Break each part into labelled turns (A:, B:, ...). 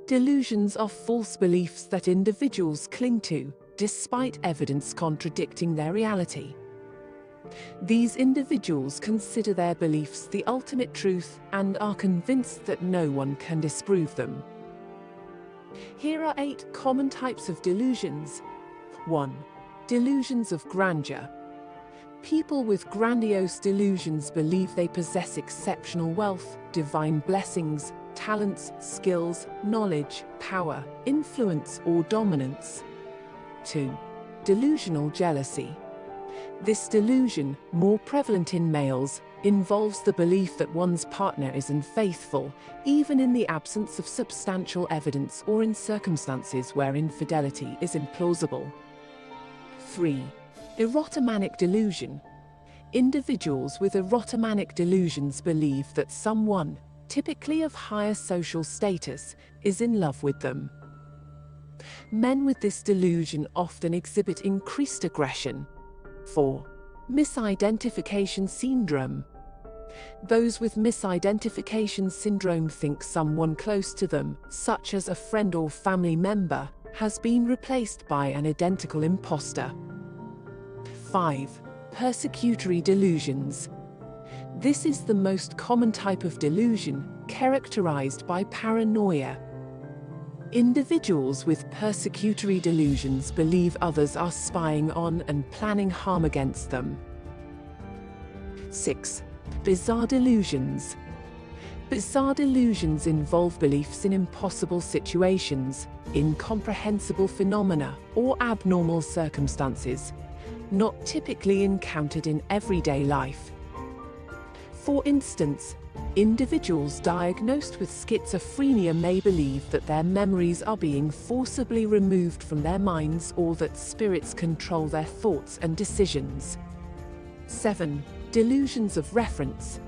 A: Delusions are false beliefs that individuals cling to, despite evidence contradicting their reality. These individuals consider their beliefs the ultimate truth and are convinced that no one can disprove them. Here are 8 common types of delusions. 1. Delusions of grandeur. People with grandiose delusions believe they possess exceptional wealth, divine blessings, talents, skills, knowledge, power, influence, or dominance. 2. Delusional jealousy. This delusion, more prevalent in males, involves the belief that one's partner is unfaithful, even in the absence of substantial evidence or in circumstances where infidelity is implausible. 3. Erotomanic delusion. Individuals with erotomanic delusions believe that someone, typically of higher social status, is in love with them. Men with this delusion often exhibit increased aggression. 4. Misidentification syndrome. Those with misidentification syndrome think someone close to them, such as a friend or family member, has been replaced by an identical imposter. 5. Persecutory delusions. This is the most common type of delusion, characterized by paranoia. Individuals with persecutory delusions believe others are spying on and planning harm against them. 6. Bizarre delusions. Bizarre delusions involve beliefs in impossible situations, incomprehensible phenomena, or abnormal circumstances, not typically encountered in everyday life. For instance, individuals diagnosed with schizophrenia may believe that their memories are being forcibly removed from their minds or that spirits control their thoughts and decisions. 7. Delusions of reference.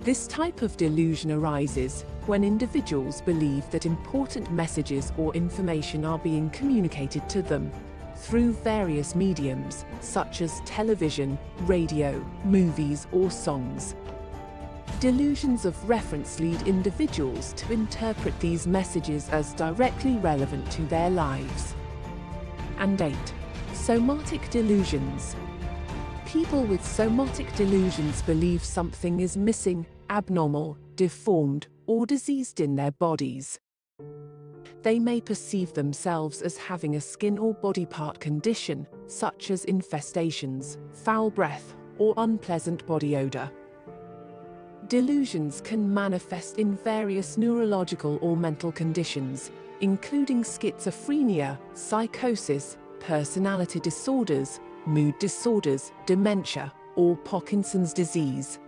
A: This type of delusion arises when individuals believe that important messages or information are being communicated to them through various mediums, such as television, radio, movies, or songs. Delusions of reference lead individuals to interpret these messages as directly relevant to their lives. And 8. Somatic delusions. People with somatic delusions believe something is missing, abnormal, deformed, or diseased in their bodies. They may perceive themselves as having a skin or body part condition, such as infestations, foul breath, or unpleasant body odor. Delusions can manifest in various neurological or mental conditions, including schizophrenia, psychosis, personality disorders, mood disorders, dementia, or Parkinson's disease.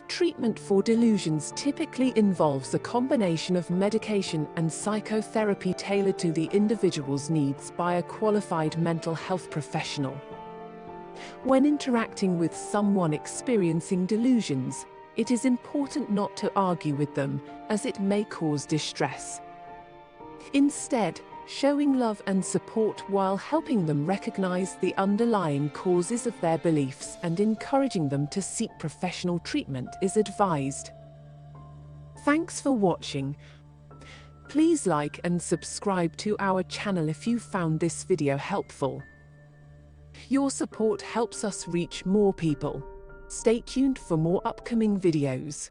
A: Treatment for delusions typically involves a combination of medication and psychotherapy tailored to the individual's needs by a qualified mental health professional. When interacting with someone experiencing delusions, it is important not to argue with them, as it may cause distress. Instead, showing love and support while helping them recognize the underlying causes of their beliefs and encouraging them to seek professional treatment is advised. Thanks for watching. Please like and subscribe to our channel if you found this video helpful. Your support helps us reach more people. Stay tuned for more upcoming videos.